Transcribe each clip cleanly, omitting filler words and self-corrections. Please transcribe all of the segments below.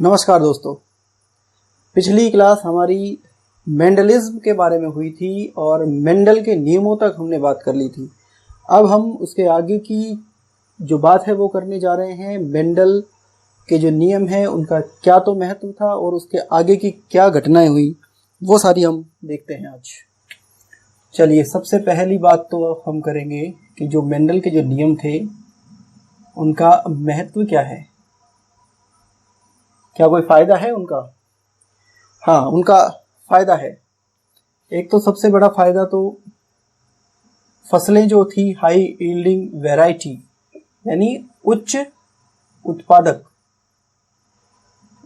नमस्कार दोस्तों। पिछली क्लास हमारी मेंडलिज्म के बारे में हुई थी और मेंडल के नियमों तक हमने बात कर ली थी। अब हम उसके आगे की जो बात है वो करने जा रहे हैं। मेंडल के जो नियम हैं उनका क्या तो महत्व था और उसके आगे की क्या घटनाएं हुई वो सारी हम देखते हैं आज। चलिए, सबसे पहली बात तो हम करेंगे कि जो मेंडल के जो नियम थे उनका महत्व क्या है, क्या कोई फ़ायदा है उनका? हाँ, उनका फ़ायदा है। एक तो सबसे बड़ा फ़ायदा तो फसलें जो थी हाई यील्डिंग वैरायटी यानी उच्च उत्पादक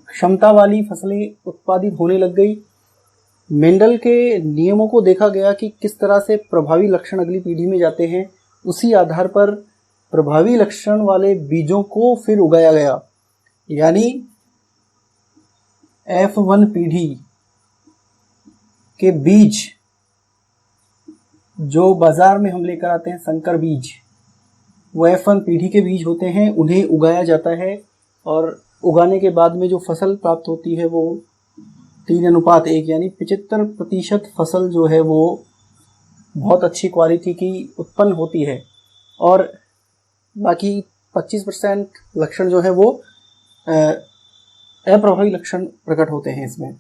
क्षमता वाली फसलें उत्पादित होने लग गई। मेंडल के नियमों को देखा गया कि किस तरह से प्रभावी लक्षण अगली पीढ़ी में जाते हैं, उसी आधार पर प्रभावी लक्षण वाले बीजों को फिर उगाया गया। यानी F1 पीढ़ी के बीज जो बाजार में हम लेकर आते हैं संकर बीज, वो F1 पीढ़ी के बीज होते हैं। उन्हें उगाया जाता है और उगाने के बाद में जो फसल प्राप्त होती है वो 3:1 यानी 75% फसल जो है वो बहुत अच्छी क्वालिटी की उत्पन्न होती है और बाकी 25% लक्षण जो है वो अप्रभावी लक्षण प्रकट होते हैं इसमें।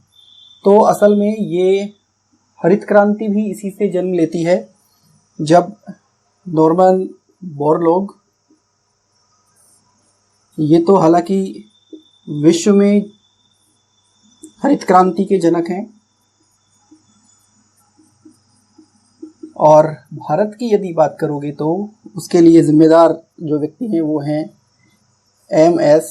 तो असल में ये हरित क्रांति भी इसी से जन्म लेती है, जब नॉर्मन बोरलॉग, ये तो हालांकि विश्व में हरित क्रांति के जनक हैं और भारत की यदि बात करोगे तो उसके लिए जिम्मेदार जो व्यक्ति हैं वो हैं MS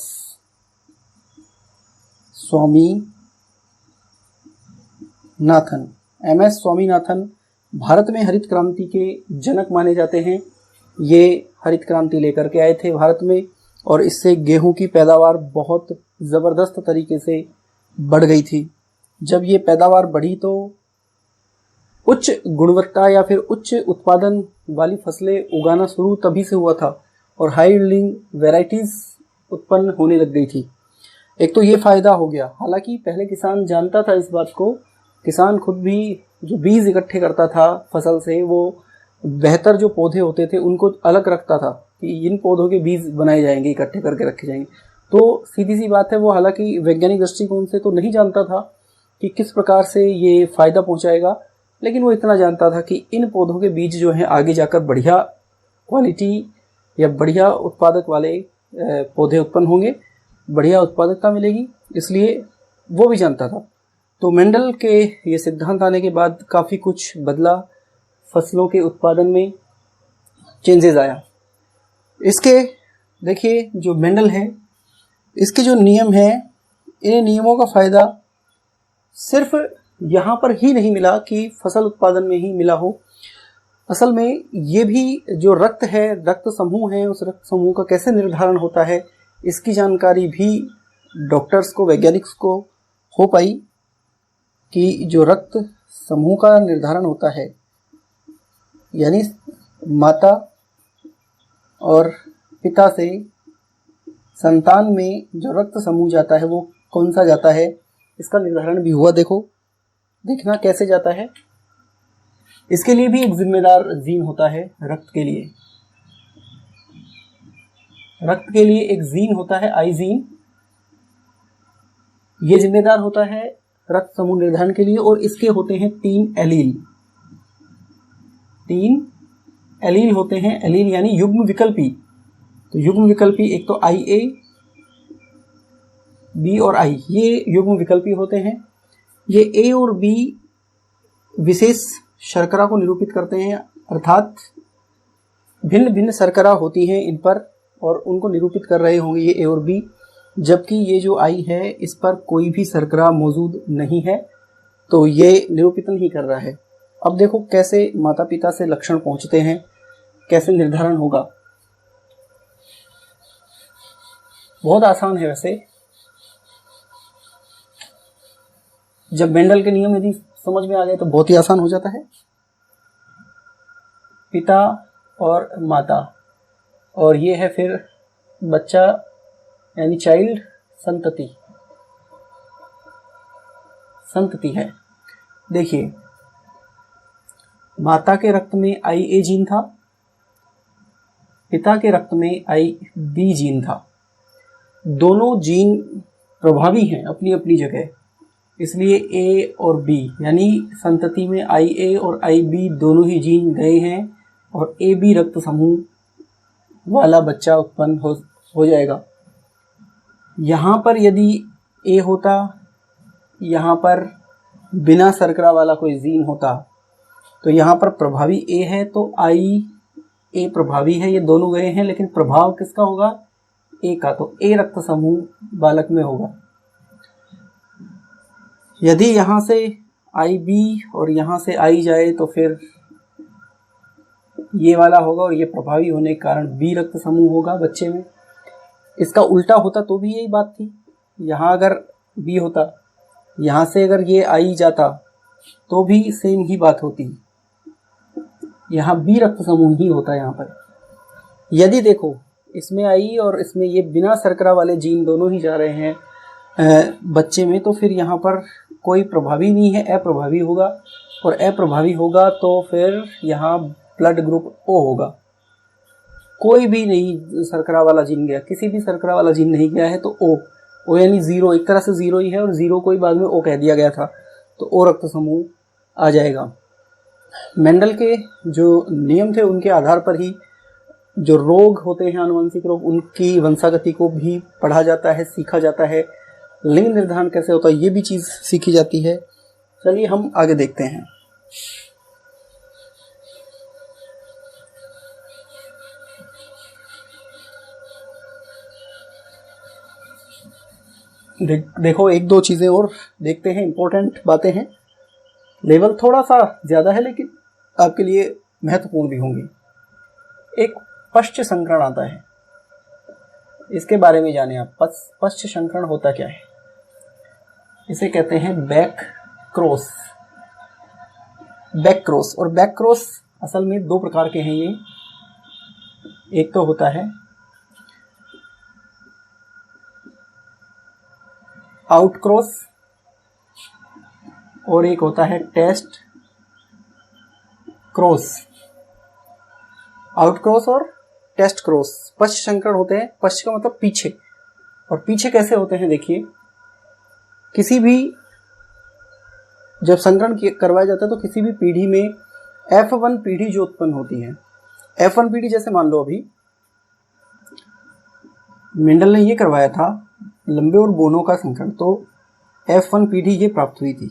स्वामीनाथन भारत में हरित क्रांति के जनक माने जाते हैं। ये हरित क्रांति लेकर के आए थे भारत में और इससे गेहूं की पैदावार बहुत ज़बरदस्त तरीके से बढ़ गई थी। जब ये पैदावार बढ़ी तो उच्च गुणवत्ता या फिर उच्च उत्पादन वाली फसलें उगाना शुरू तभी से हुआ था और हाई यील्डिंग वैरायटीज़ उत्पन्न होने लग गई थी। एक तो ये फ़ायदा हो गया। हालांकि पहले किसान जानता था इस बात को, किसान खुद भी जो बीज इकट्ठे करता था फसल से, वो बेहतर जो पौधे होते थे उनको अलग रखता था कि इन पौधों के बीज बनाए जाएंगे, इकट्ठे करके रखे जाएंगे। तो सीधी सी बात है, वो हालांकि वैज्ञानिक दृष्टिकोण से तो नहीं जानता था कि किस प्रकार से ये फ़ायदा पहुँचाएगा, लेकिन वो इतना जानता था कि इन पौधों के बीज जो हैं आगे जाकर बढ़िया क्वालिटी या बढ़िया उत्पादक वाले पौधे उत्पन्न होंगे, बढ़िया उत्पादकता मिलेगी, इसलिए वो भी जानता था। तो मेंडल के ये सिद्धांत आने के बाद काफ़ी कुछ बदला, फसलों के उत्पादन में चेंजेस आया। इसके देखिए जो मेंडल है, इसके जो नियम हैं, इन नियमों का फ़ायदा सिर्फ यहाँ पर ही नहीं मिला कि फसल उत्पादन में ही मिला हो। असल में ये भी जो रक्त है, रक्त समूह है, उस रक्त समूह का कैसे निर्धारण होता है, इसकी जानकारी भी डॉक्टर्स को, वैज्ञानिक्स को हो पाई कि जो रक्त समूह का निर्धारण होता है यानी माता और पिता से संतान में जो रक्त समूह जाता है वो कौन सा जाता है, इसका निर्धारण भी हुआ। देखना कैसे जाता है। इसके लिए भी एक जिम्मेदार जीन होता है। रक्त के लिए एक जीन होता है, आई जीन। ये जिम्मेदार होता है रक्त समूह निर्धारण के लिए और इसके होते हैं 3 एलील होते हैं। एलील यानी युग्म विकल्पी। तो युग्म विकल्पी एक तो IA, B और I, ये युग्म विकल्पी होते हैं। ये A और B विशेष शर्करा को निरूपित करते हैं, अर्थात भिन्न भिन्न शर्करा होती हैं इन पर और उनको निरूपित कर रहे होंगे ये A और B, जबकि ये जो I है इस पर कोई भी शर्करा मौजूद नहीं है, तो ये निरूपित नहीं कर रहा है। अब देखो कैसे माता पिता से लक्षण पहुंचते हैं, कैसे निर्धारण होगा। बहुत आसान है वैसे। जब मेंडल के नियम यदि समझ में आ गए तो बहुत ही आसान हो जाता है। पिता और माता, और ये है फिर बच्चा यानी चाइल्ड, संतति। संतति है। देखिए, माता के रक्त में IA जीन था, पिता के रक्त में IB जीन था। दोनों जीन प्रभावी हैं अपनी अपनी जगह, इसलिए A और B यानी संतति में IA और IB दोनों ही जीन गए हैं और AB रक्त समूह वाला बच्चा उत्पन्न हो जाएगा। यहाँ पर यदि A होता, यहाँ पर बिना शर्करा वाला कोई जीन होता, तो यहाँ पर प्रभावी A है तो IA प्रभावी है, ये दोनों गए हैं, लेकिन प्रभाव किसका होगा? A का, तो A रक्त समूह बालक में होगा। यदि यहाँ से IB और यहाँ से I जाए तो फिर ये वाला होगा और ये प्रभावी होने के कारण B रक्त समूह होगा बच्चे में। इसका उल्टा होता तो भी यही बात थी, यहाँ अगर B होता, यहाँ से अगर ये I जाता तो भी सेम ही बात होती, यहाँ B रक्त समूह ही होता यहाँ पर। यदि देखो इसमें I और इसमें ये बिना शर्करा वाले जीन दोनों ही जा रहे हैं बच्चे में, तो फिर यहाँ पर कोई प्रभावी नहीं है, अप्रभावी होगा, और अप्रभावी होगा तो फिर यहाँ ब्लड ग्रुप O होगा। कोई भी नहीं शर्करा वाला जीन गया, किसी भी शर्करा वाला जीन नहीं गया है तो O यानी जीरो, एक तरह से जीरो ही है, और जीरो को ही बाद में O कह दिया गया था, तो O रक्त समूह आ जाएगा। मेंडल के जो नियम थे उनके आधार पर ही जो रोग होते हैं आनुवंशिक रोग, उनकी वंशागति को भी पढ़ा जाता है, सीखा जाता है। लिंग निर्धारण कैसे होता है ये भी चीज़ सीखी जाती है। चलिए हम आगे देखते हैं। देखो एक दो चीज़ें और देखते हैं, इंपॉर्टेंट बातें हैं, लेवल थोड़ा सा ज़्यादा है लेकिन आपके लिए महत्वपूर्ण भी होंगी। एक पश्च संकरण आता है, इसके बारे में जाने आप। पश्च संकरण होता क्या है? इसे कहते हैं बैक क्रॉस। बैक क्रॉस, और बैक क्रॉस असल में दो प्रकार के हैं ये। एक तो होता है आउट क्रॉस और एक होता है टेस्ट क्रॉस। आउट क्रॉस और टेस्ट क्रॉस पश्च संकरण होते हैं। पश्च का मतलब पीछे, और पीछे कैसे होते हैं? देखिए, किसी भी जब संकरण करवाया जाता है तो किसी भी पीढ़ी में F1 पीढ़ी जो उत्पन्न होती है, F1 पीढ़ी जैसे मान लो अभी मेंडल ने ये करवाया था लंबे और बोनों का संकरण, तो F1 पीढ़ी ये प्राप्त हुई थी।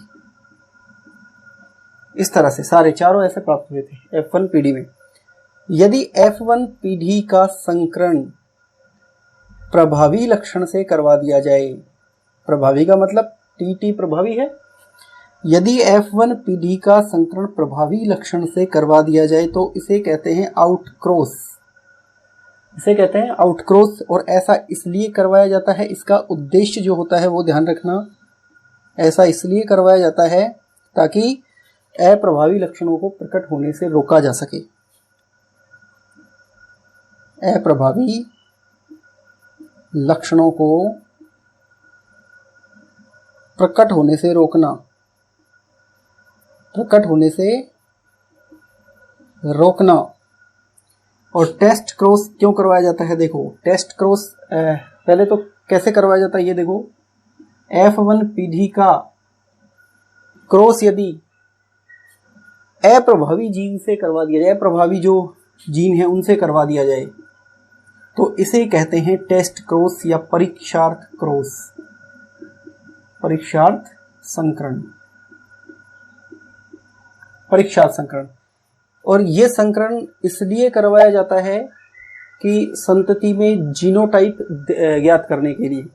इस तरह से सारे चारों ऐसे प्राप्त हुए थे F1 पीढ़ी में। यदि F1 पीढ़ी का संकरण प्रभावी लक्षण से करवा दिया जाए, प्रभावी का मतलब TT प्रभावी है, यदि F1 पीढ़ी का संकरण प्रभावी लक्षण से करवा दिया जाए तो इसे कहते हैं आउट क्रॉस। इसे कहते हैं आउट क्रॉस, और ऐसा इसलिए करवाया जाता है, इसका उद्देश्य जो होता है वो ध्यान रखना, ऐसा इसलिए करवाया जाता है ताकि अप्रभावी लक्षणों को प्रकट होने से रोका जा सके। अप्रभावी लक्षणों को प्रकट होने से रोकना, प्रकट होने से रोकना। और टेस्ट क्रॉस क्यों करवाया जाता है? देखो टेस्ट क्रॉस पहले तो कैसे करवाया जाता है ये देखो। F1 पीढ़ी का क्रॉस यदि अप्रभावी जीन से करवा दिया जाए, अप्रभावी जो जीन है उनसे करवा दिया जाए, तो इसे कहते हैं टेस्ट क्रॉस या परीक्षार्थ क्रॉस, परीक्षार्थ संकरण, परीक्षार्थ संकरण। और ये संकरण इसलिए करवाया जाता है कि संतति में जीनोटाइप ज्ञात करने के लिए।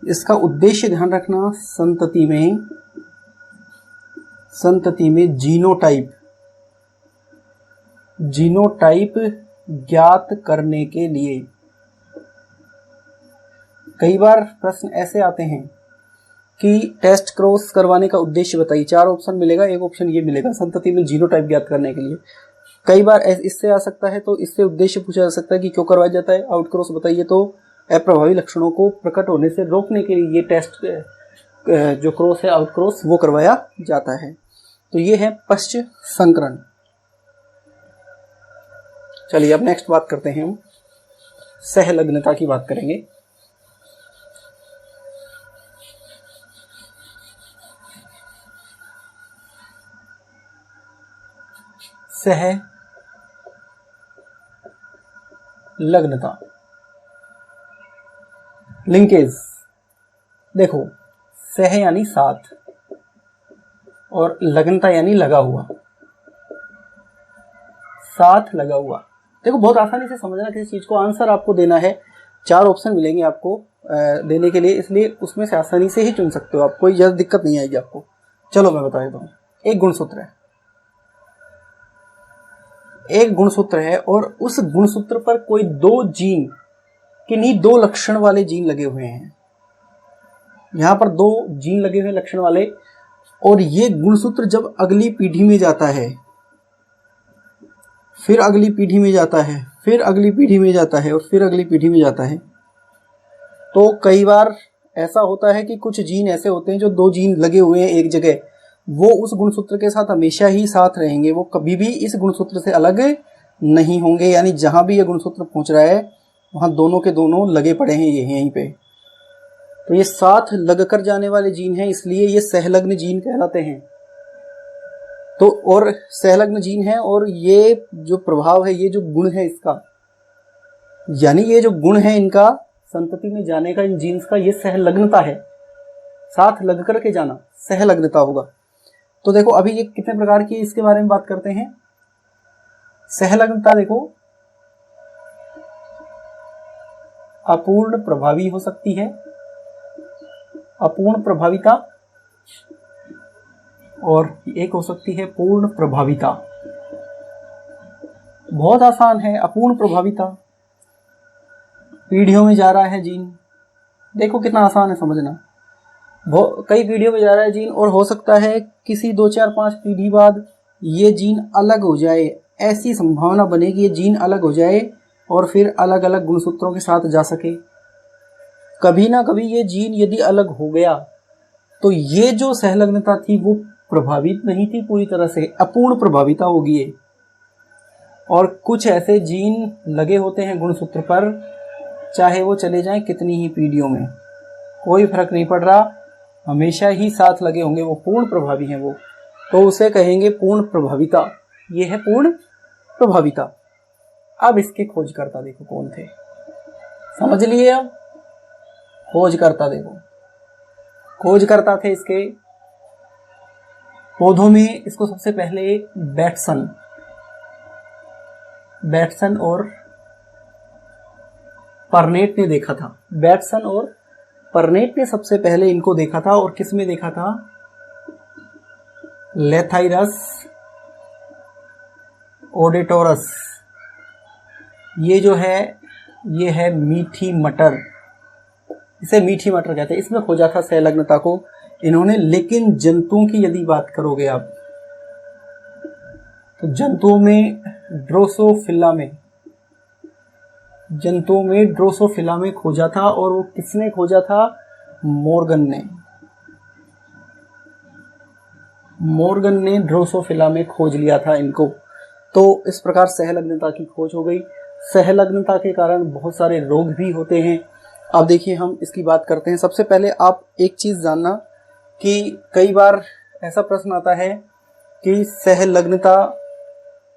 इसका उद्देश्य ध्यान रखना, संतति में जीनोटाइप ज्ञात करने के लिए। कई बार प्रश्न ऐसे आते हैं कि टेस्ट क्रॉस करवाने का उद्देश्य बताइए, 4 ऑप्शन मिलेगा, एक ऑप्शन ये मिलेगा संतति में जीनोटाइप ज्ञात करने के लिए। कई बार इससे आ सकता है, तो इससे उद्देश्य पूछा जा सकता है कि क्यों करवाया जाता है। आउट क्रॉस बताइए, तो अप्रभावी लक्षणों को प्रकट होने से रोकने के लिए ये टेस्ट जो क्रॉस है, आउट क्रॉस, वो करवाया जाता है। तो ये है पश्च संकरण। चलिए अब नेक्स्ट बात करते हैं, हम सहलग्नता की बात करेंगे। सहलग्नता, लिंकेज। देखो, सह यानी साथ और लग्नता यानी लगा हुआ, साथ लगा हुआ। देखो बहुत आसानी से समझना किसी चीज को, आंसर आपको देना है, 4 ऑप्शन मिलेंगे आपको देने के लिए, इसलिए उसमें से आसानी से ही चुन सकते हो आप, कोई ज्यादा दिक्कत नहीं आएगी आपको। चलो मैं बता देता हूँ। एक गुणसूत्र है, एक गुणसूत्र है और उस गुणसूत्र पर कोई 2 जीन, किन्हीं 2 लक्षण वाले जीन लगे हुए हैं। यहां पर 2 जीन लगे हुए लक्षण वाले, और ये गुणसूत्र जब अगली पीढ़ी में जाता है, फिर अगली पीढ़ी में जाता है, फिर अगली पीढ़ी में जाता है और फिर अगली पीढ़ी में जाता है, तो कई बार ऐसा होता है कि कुछ जीन ऐसे होते हैं जो 2 जीन लगे हुए हैं एक जगह, वो उस गुणसूत्र के साथ हमेशा ही साथ रहेंगे, वो कभी भी इस गुणसूत्र से अलग नहीं होंगे। यानी जहां भी ये गुणसूत्र पहुंच रहा है वहां दोनों के दोनों लगे पड़े हैं ये यहीं पे। तो ये साथ लगकर जाने वाले जीन हैं, इसलिए ये सहलग्न जीन कहलाते हैं। तो और सहलग्न जीन है, और ये जो प्रभाव है, ये जो गुण है इसका, यानी ये जो गुण है इनका संतति में जाने का, इन जीन्स का, ये सहलग्नता है, साथ लग करके जाना सहलग्नता होगा। तो देखो अभी ये कितने प्रकार की, इसके बारे में बात करते हैं। सहलग्नता देखो अपूर्ण प्रभावी हो सकती है, अपूर्ण प्रभाविता, और एक हो सकती है पूर्ण प्रभाविता। बहुत आसान है, अपूर्ण प्रभाविता, पीढ़ियों में जा रहा है जीन, देखो कितना आसान है समझना। कई पीढ़ियों में जा रहा है जीन, और हो सकता है किसी 2, 4, 5 पीढ़ी बाद ये जीन अलग हो जाए, ऐसी संभावना बने कि ये जीन अलग हो जाए और फिर अलग अलग गुणसूत्रों के साथ जा सके। कभी ना कभी ये जीन यदि अलग हो गया तो ये जो सहलग्नता थी वो प्रभावित नहीं थी पूरी तरह से, अपूर्ण प्रभाविता होगी ये। और कुछ ऐसे जीन लगे होते हैं गुणसूत्र पर, चाहे वो चले जाएं कितनी ही पीढ़ियों में, कोई फर्क नहीं पड़ रहा, हमेशा ही साथ लगे होंगे, वो पूर्ण प्रभावी हैं वो, तो उसे कहेंगे पूर्ण प्रभाविता। ये है पूर्ण प्रभाविता। अब इसके खोजकर्ता देखो कौन थे, समझ लिए। अब खोजकर्ता देखो, खोजकर्ता थे इसके पौधों में, इसको सबसे पहले बैटसन और परनेट ने देखा था। बैटसन और परनेट ने सबसे पहले इनको देखा था, और किस में देखा था, लेथाइरस ओडेटोरस। ये जो है ये है मीठी मटर, इसे मीठी मटर कहते हैं। इसमें खोजा था सहलग्नता को इन्होंने। लेकिन जंतुओं की यदि बात करोगे आप, तो जंतुओं में ड्रोसोफिला में खोजा था, और वो किसने खोजा था, मॉर्गन ने ड्रोसोफिला में खोज लिया था इनको। तो इस प्रकार सहलग्नता की खोज हो गई। सहलग्नता के कारण बहुत सारे रोग भी होते हैं। अब देखिए हम इसकी बात करते हैं। सबसे पहले आप एक चीज़ जानना कि कई बार ऐसा प्रश्न आता है कि सहलग्नता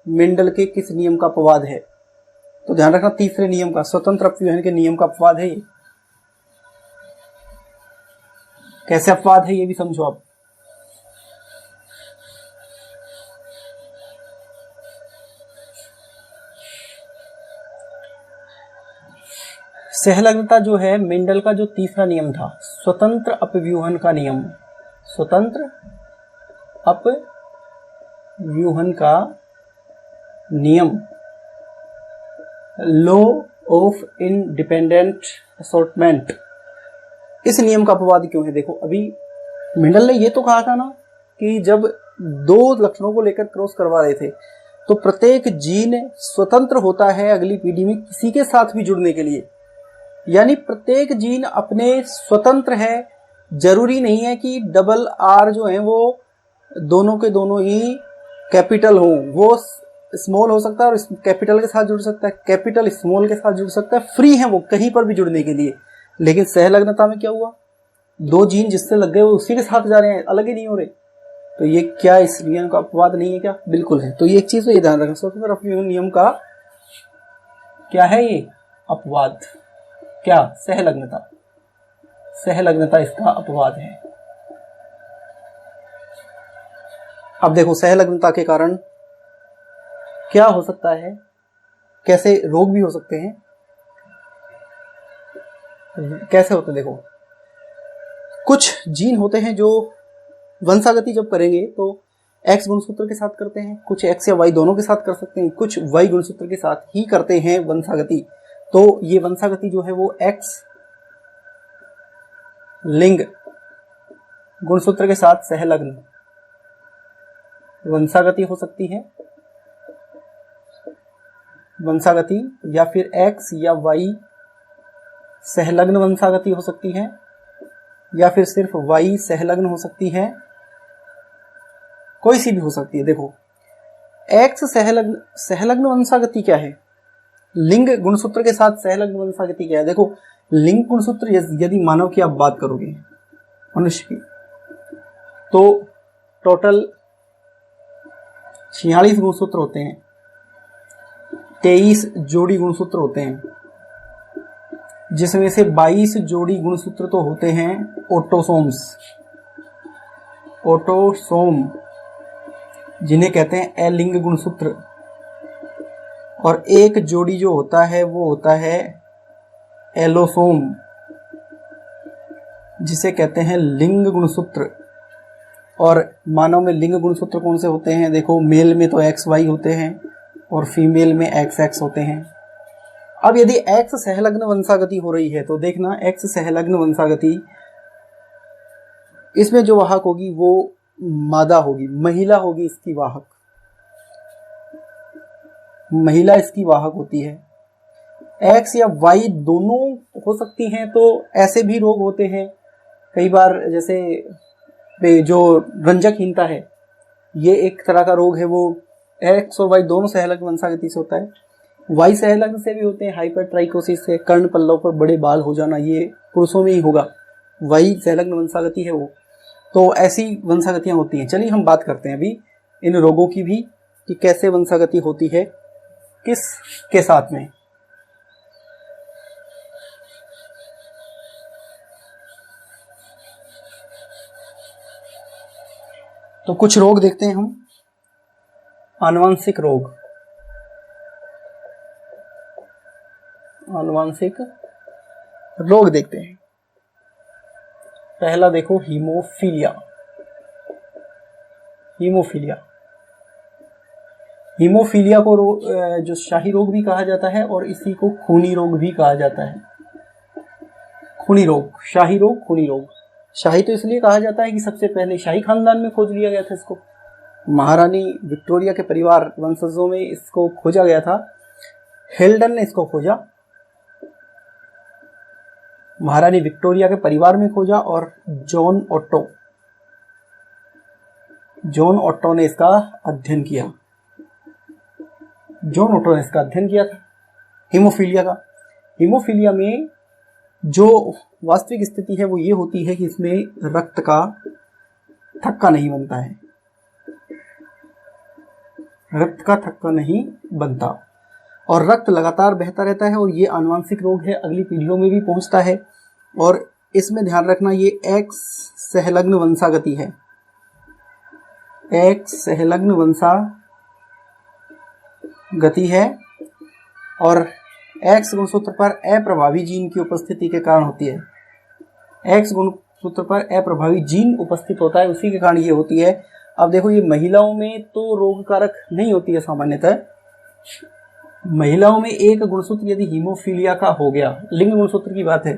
मेंडल के किस नियम का अपवाद है। तो ध्यान रखना, तीसरे नियम का, स्वतंत्र अपव्यूहन के नियम का अपवाद है ये। कैसे अपवाद है ये भी समझो आप। सहलग्नता जो है मेंडल का जो तीसरा नियम था, स्वतंत्र अपव्यूहन का नियम, स्वतंत्र अपव्यूहन का नियम, लॉ ऑफ इंडिपेंडेंट असॉर्टमेंट। इस नियम का अपवाद क्यों है? देखो अभी मेंडल ने ये तो कहा था ना कि जब 2 लक्षणों को लेकर क्रॉस करवा रहे थे तो प्रत्येक जीन स्वतंत्र होता है अगली पीढ़ी में किसी के साथ भी जुड़ने के लिए, यानी प्रत्येक जीन अपने स्वतंत्र है, जरूरी नहीं है कि डबल आर जो है वो दोनों के दोनों ही कैपिटल हो, वो स्मॉल हो सकता है और कैपिटल के साथ जुड़ सकता है, कैपिटल स्मॉल के साथ जुड़ सकता है, फ्री है वो कहीं पर भी जुड़ने के लिए। लेकिन सहलग्नता में क्या हुआ, दो जीन जिससे लग गए वो उसी के साथ जा रहे हैं, अलग ही नहीं हो रहे। तो ये क्या इस नियम का अपवाद नहीं है क्या? बिल्कुल है। तो ये एक चीज तो ये ध्यान रखना, स्वतंत्र अपव्यय नियम का क्या है ये अपवाद, क्या? सहलग्नता, सहलग्नता इसका अपवाद है। अब देखो सहलग्नता के कारण क्या हो सकता है, कैसे रोग भी हो सकते हैं, कैसे होते हैं देखो। कुछ जीन होते हैं जो वंशागति जब करेंगे तो एक्स गुणसूत्र के साथ करते हैं, कुछ एक्स या वाई दोनों के साथ कर सकते हैं, कुछ वाई गुणसूत्र के साथ ही करते हैं वंशागति। तो ये वंशागति जो है वो एक्स लिंग गुणसूत्र के साथ सहलग्न वंशागति हो सकती है, वंशागति, या फिर एक्स या वाई सहलग्न वंशागति हो सकती है, या फिर सिर्फ वाई सहलग्न हो सकती है, कोई सी भी हो सकती है। देखो एक्स सहलग्न वंशागति क्या है, लिंग गुणसूत्र के साथ सहलग्न वंशागति क्या है। देखो लिंग गुणसूत्र यदि मानव की आप बात करोगे मनुष्य की, तो टोटल 46 गुणसूत्र होते हैं, 23 जोड़ी गुणसूत्र होते हैं, जिसमें से 22 जोड़ी गुणसूत्र तो होते हैं ऑटोसोम्स, ऑटोसोम जिन्हें कहते हैं अलिंग गुणसूत्र, और एक जोड़ी जो होता है वो होता है एलोसोम जिसे कहते हैं लिंग गुणसूत्र। और मानव में लिंग गुणसूत्र कौन से होते हैं, देखो मेल में तो एक्स वाई होते हैं और फीमेल में एक्स एक्स होते हैं। अब यदि एक्स सहलग्न वंशागति हो रही है तो देखना एक्स सहलग्न वंशागति, इसमें जो वाहक होगी वो मादा होगी, महिला होगी इसकी वाहक, महिला इसकी वाहक होती है। एक्स या वाई दोनों हो सकती हैं, तो ऐसे भी रोग होते हैं कई बार, जैसे जो रंजकहीनता है ये एक तरह का रोग है, वो एक्स और वाई दोनों सहलग्न वंशागति से होता है। वाई सहलग्न से भी होते हैं, हाइपरट्राइकोसिस से कर्ण पल्लव पर बड़े बाल हो जाना, ये पुरुषों में ही होगा, वाई सहलग्न वंशागति है वो। तो ऐसी वंशागतियां होती हैं। चलिए हम बात करते हैं अभी इन रोगों की भी कि कैसे वंशागति होती है किस के साथ में। तो कुछ रोग देखते हैं हम, आनुवांशिक रोग, आनुवांशिक रोग देखते हैं। पहला देखो हीमोफीलिया, हीमोफीलिया, हीमोफीलिया को जो शाही रोग भी कहा जाता है और इसी को खूनी रोग भी कहा जाता है। खूनी रोग, शाही रोग, खूनी रोग। शाही तो इसलिए कहा जाता है कि सबसे पहले शाही खानदान में खोज लिया गया था इसको, महारानी विक्टोरिया के परिवार वंशजों में इसको खोजा गया था। हेल्डन ने इसको खोजा, महारानी विक्टोरिया के परिवार में खोजा, और जॉन ऑटो ने इसका अध्ययन किया, जॉन ऑटो ने इसका अध्ययन किया था हीमोफीलिया का। हीमोफीलिया में जो वास्तविक स्थिति है वो ये होती है कि इसमें रक्त का थक्का नहीं बनता है, रक्त का थक्का नहीं बनता और रक्त लगातार बहता रहता है, और ये आनुवांशिक रोग है, अगली पीढ़ियों में भी पहुंचता है। और इसमें ध्यान रखना ये एक्स सहलग्न वंशागति है, एक्स सहलग्न वंशागति है, और एक्स गुणसूत्र पर अप्रभावी जीन की उपस्थिति के कारण होती है। एक्स गुणसूत्र पर अप्रभावी जीन उपस्थित होता है, उसी के कारण ये होती है। अब देखो ये महिलाओं में तो रोग कारक नहीं होती है सामान्यतः, महिलाओं में एक गुणसूत्र यदि हीमोफीलिया का हो गया, लिंग गुणसूत्र की बात है,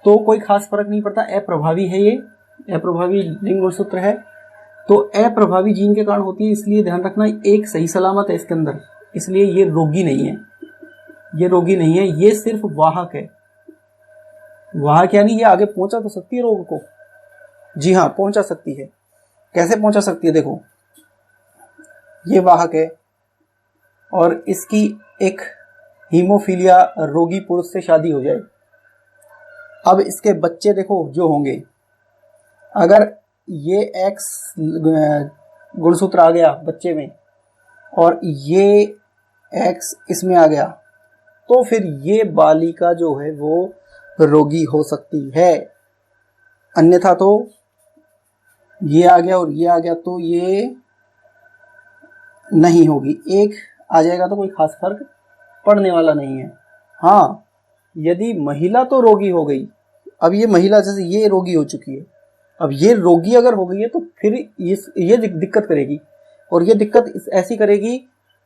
तो कोई खास फर्क नहीं पड़ता, अप्रभावी है, ये अप्रभावी लिंग गुणसूत्र है, तो अप्रभावी जीन के कारण होती है। इसलिए ध्यान रखना एक सही सलामत है इसके अंदर, इसलिए ये रोगी नहीं है, ये रोगी नहीं है, ये सिर्फ वाहक है, वाहक यानी ये आगे पहुंचा तो सकती है रोग को। जी हाँ, पहुंचा सकती है। कैसे पहुंचा सकती है? देखो, ये वाहक है और इसकी एक हीमोफीलिया रोगी पुरुष से शादी हो जाए। अब इसके बच्चे देखो जो होंगे, अगर ये एक्स गुणसूत्र आ गया बच्चे में और ये एक्स इसमें आ गया, तो फिर ये बालिका जो है वो रोगी हो सकती है। अन्यथा तो ये आ गया और ये आ गया तो ये नहीं होगी। एक आ जाएगा तो कोई खास फर्क पड़ने वाला नहीं है। हाँ, यदि महिला तो रोगी हो गई, अब ये महिला जैसे ये रोगी हो चुकी है, अब ये रोगी अगर हो गई है तो फिर ये दिक्कत करेगी। और ये दिक्कत ऐसी करेगी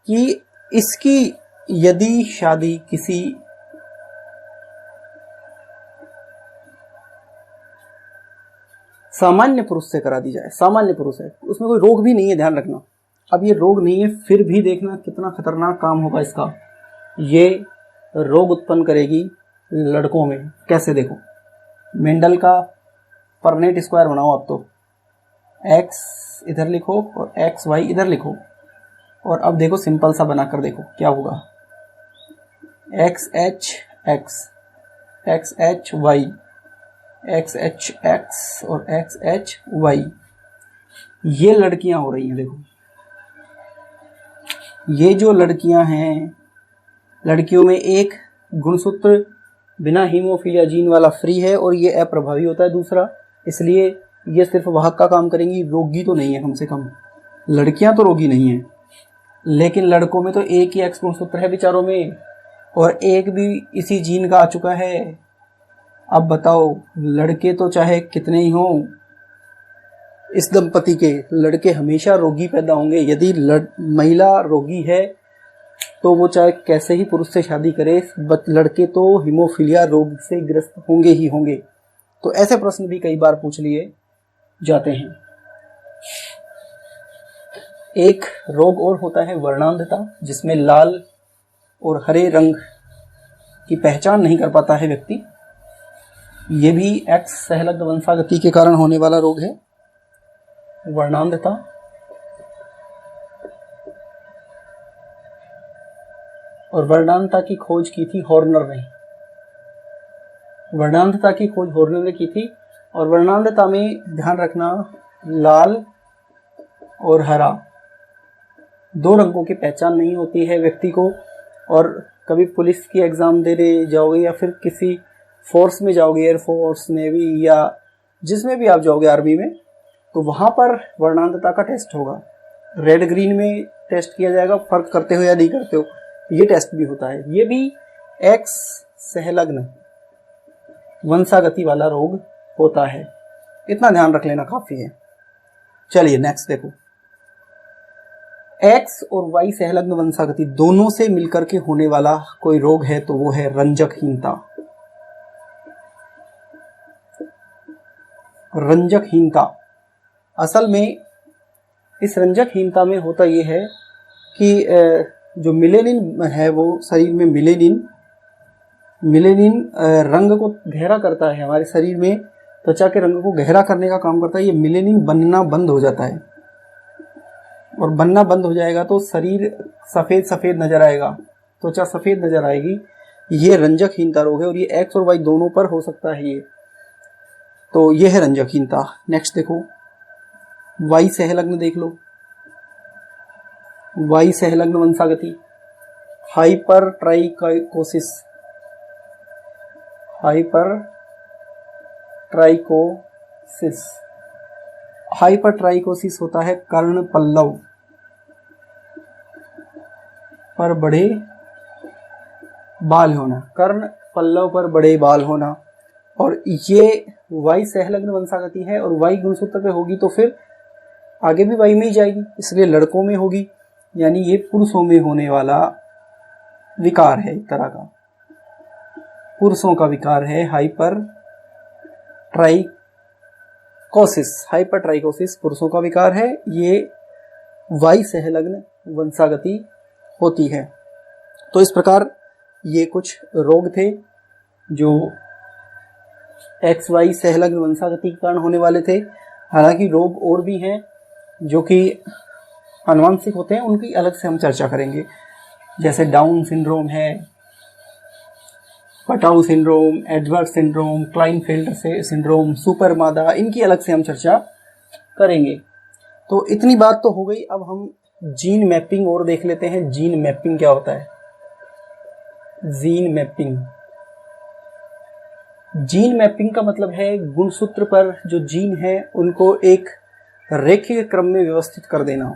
कि इसकी यदि शादी किसी सामान्य पुरुष से करा दी जाए, सामान्य पुरुष है, उसमें कोई रोग भी नहीं है, ध्यान रखना। अब ये रोग नहीं है, फिर भी देखना कितना खतरनाक काम होगा इसका। ये रोग उत्पन्न करेगी लड़कों में। कैसे? देखो, मेंडल का परनेट स्क्वायर बनाओ आप तो, एक्स इधर लिखो और एक्स वाई इधर लिखो, और अब देखो सिंपल सा बनाकर देखो क्या होगा। X H X, X H Y, X H X और एक्स एच वाई, ये लड़कियां हो रही हैं। देखो, ये जो लड़कियां हैं, लड़कियों में एक गुणसूत्र बिना हीमोफीलिया जीन वाला फ्री है और ये अप्रभावी होता है दूसरा, इसलिए ये सिर्फ वाहक का काम करेंगी, रोगी तो नहीं है। कम से कम लड़कियां तो रोगी नहीं है, लेकिन लड़कों में तो एक ही एक्स गुणसूत्र है बेचारों में, और एक भी इसी जीन का आ चुका है। अब बताओ, लड़के तो चाहे कितने ही हों, इस दंपति के लड़के हमेशा रोगी पैदा होंगे। यदि महिला रोगी है तो वो चाहे कैसे ही पुरुष से शादी करे, लड़के तो हीमोफीलिया रोग से ग्रस्त होंगे ही होंगे। तो ऐसे प्रश्न भी कई बार पूछ लिए जाते हैं। एक रोग और होता है वर्णांधता, जिसमें लाल और हरे रंग की पहचान नहीं कर पाता है व्यक्ति। ये भी एक्स सहलग्न वंशागति के कारण होने वाला रोग है, वर्णांधता। और वर्णांधता की खोज की थी हॉर्नर ने। वर्णांधता की खोज हॉर्नर ने की थी, और वर्णांधता में ध्यान रखना, लाल और हरा दो रंगों की पहचान नहीं होती है व्यक्ति को। और कभी पुलिस की एग्ज़ाम देने जाओगे या फिर किसी फोर्स में जाओगे, एयरफोर्स, नेवी या जिसमें भी आप जाओगे, आर्मी में, तो वहाँ पर वर्णांधता का टेस्ट होगा। रेड ग्रीन में टेस्ट किया जाएगा, फर्क करते हो या नहीं करते हो, ये टेस्ट भी होता है। ये भी एक्स सहलग्न वंशागति वाला रोग होता है। इतना ध्यान रख लेना काफ़ी है। चलिए नेक्स्ट देखो, एक्स और वाई सहलग्न वंशागति दोनों से मिलकर के होने वाला कोई रोग है तो वो है रंजकहीनता। रंजकहीनता, असल में इस रंजकहीनता में होता ये है कि जो मिलेनिन है वो शरीर में मिलेनिन रंग को गहरा करता है। हमारे शरीर में त्वचा के रंग को गहरा करने का काम करता है। ये मिलेनिन बनना बंद हो जाता है, और बनना बंद हो जाएगा तो शरीर सफ़ेद सफ़ेद नजर आएगा, त्वचा सफ़ेद नजर आएगी। ये रंजकहीनता रोग है, और ये एक्स और वाई दोनों पर हो सकता है ये। तो ये है रंजकहीनता। नेक्स्ट देखो, वाई सहलग्न देख लो, वाई सहलग्न वंशागति, हाइपर ट्राइकोसिस। हाइपर ट्राइकोसिस होता है कर्ण पल्लव पर बड़े बाल होना, कर्ण पल्लव पर बड़े बाल होना। और ये वाई सहलग्न वंशागति है, और वाई गुणसूत्र पे होगी तो फिर आगे भी वाई में ही जाएगी, इसलिए लड़कों में होगी। यानी ये पुरुषों में होने वाला विकार है, एक तरह का पुरुषों का विकार है। हाइपर ट्राइकोसिस पुरुषों का विकार है। ये वाई सहलग्न वंशागति होती है। तो इस प्रकार ये कुछ रोग थे जो XY सहलग्न वंशागति के कारण होने वाले थे। हालांकि रोग और भी हैं जो कि आनुवंशिक होते हैं, उनकी अलग से हम चर्चा करेंगे, जैसे डाउन सिंड्रोम है, Patau syndrome, Edward syndrome, Klinefelter syndrome, super मादा, इनकी अलग से हम चर्चा करेंगे। तो इतनी बात तो हो गई। अब हम जीन मैपिंग और देख लेते हैं। जीन मैपिंग क्या होता है? जीन मैपिंग, जीन मैपिंग का मतलब है गुणसूत्र पर जो जीन है उनको एक रेखीय क्रम में व्यवस्थित कर देना।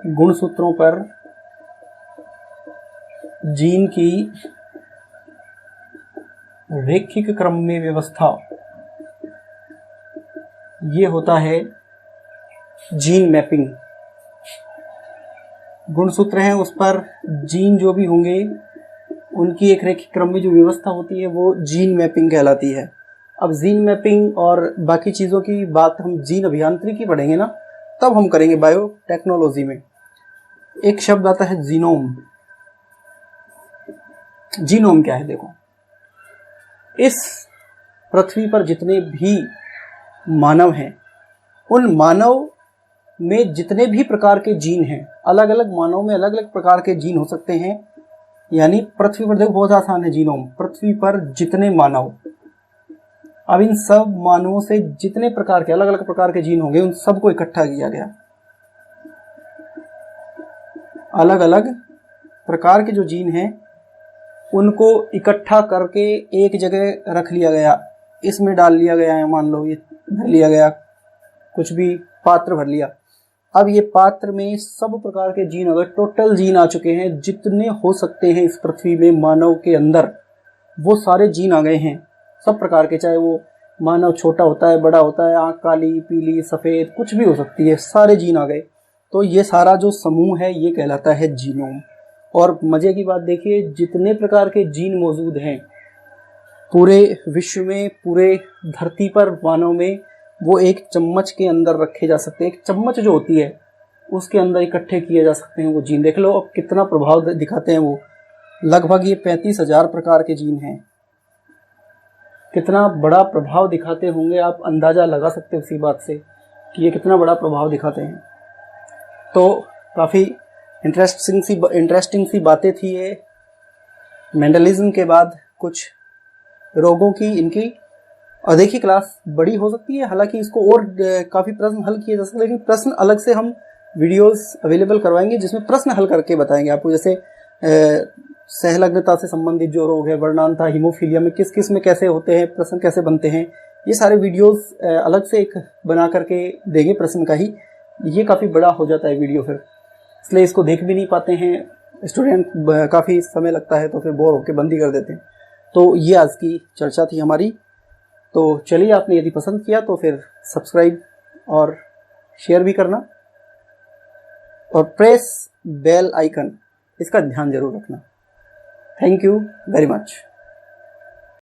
गुणसूत्रों पर जीन की रेखिक क्रम में व्यवस्था, ये होता है जीन मैपिंग। गुणसूत्र हैं उस पर जीन जो भी होंगे उनकी एक रेखिक क्रम में जो व्यवस्था होती है वो जीन मैपिंग कहलाती है। अब जीन मैपिंग और बाकी चीज़ों की बात हम जीन अभियांत्रिकी पढ़ेंगे ना, तब हम करेंगे बायोटेक्नोलॉजी में। एक शब्द आता है जीनोम। जीनोम क्या है? देखो, इस पृथ्वी पर जितने भी मानव हैं उन मानव में जितने भी प्रकार के जीन हैं, अलग अलग मानव में अलग अलग प्रकार के जीन हो सकते हैं। यानी पृथ्वी पर, देखो बहुत आसान है जीनोम, पृथ्वी पर जितने मानव, अब इन सब मानवों से जितने प्रकार के अलग अलग प्रकार के जीन होंगे उन सबको इकट्ठा किया गया। अलग अलग प्रकार के जो जीन हैं उनको इकट्ठा करके एक जगह रख लिया गया, इसमें डाल लिया गया है। मान लो ये भर लिया गया, कुछ भी पात्र भर लिया। अब ये पात्र में सब प्रकार के जीन, अगर टोटल जीन आ चुके हैं जितने हो सकते हैं इस पृथ्वी में मानव के अंदर, वो सारे जीन आ गए हैं सब प्रकार के। चाहे वो मानव छोटा होता है, बड़ा होता है, आँख काली पीली सफ़ेद कुछ भी हो सकती है, सारे जीन आ गए। तो ये सारा जो समूह है ये कहलाता है जीनोम। और मज़े की बात देखिए, जितने प्रकार के जीन मौजूद हैं पूरे विश्व में, पूरे धरती पर मानव में, वो एक चम्मच के अंदर रखे जा सकते हैं। एक चम्मच जो होती है उसके अंदर इकट्ठे किए जा सकते हैं वो जीन। देख लो अब कितना प्रभाव दिखाते हैं वो। लगभग ये 35,000 प्रकार के जीन हैं। कितना बड़ा प्रभाव दिखाते होंगे, आप अंदाज़ा लगा सकते हो उसी बात से कि ये कितना बड़ा प्रभाव दिखाते हैं। तो काफ़ी इंटरेस्टिंग सी बातें थी ये। मेंडलिज्म के बाद कुछ रोगों की, इनकी, और देखिए क्लास बड़ी हो सकती है, हालांकि इसको और काफ़ी प्रश्न हल किए जा सकते हैं, लेकिन प्रश्न अलग से हम वीडियोस अवेलेबल करवाएंगे जिसमें प्रश्न हल करके बताएंगे आपको। जैसे सहलग्नता से संबंधित जो रोग है, वर्णांता, हीमोफीलिया में किस किस में कैसे होते हैं, प्रश्न कैसे बनते हैं, ये सारे वीडियोस अलग से एक बना करके देंगे प्रश्न का ही। ये काफ़ी बड़ा हो जाता है वीडियो फिर, इसलिए इसको देख भी नहीं पाते हैं स्टूडेंट, काफ़ी समय लगता है तो फिर बोर होकर बंद ही कर देते हैं। तो ये आज की चर्चा थी हमारी। तो चलिए, आपने यदि पसंद किया तो फिर सब्सक्राइब और शेयर भी करना, और प्रेस बेल आइकन, इसका ध्यान जरूर रखना। Thank you very much.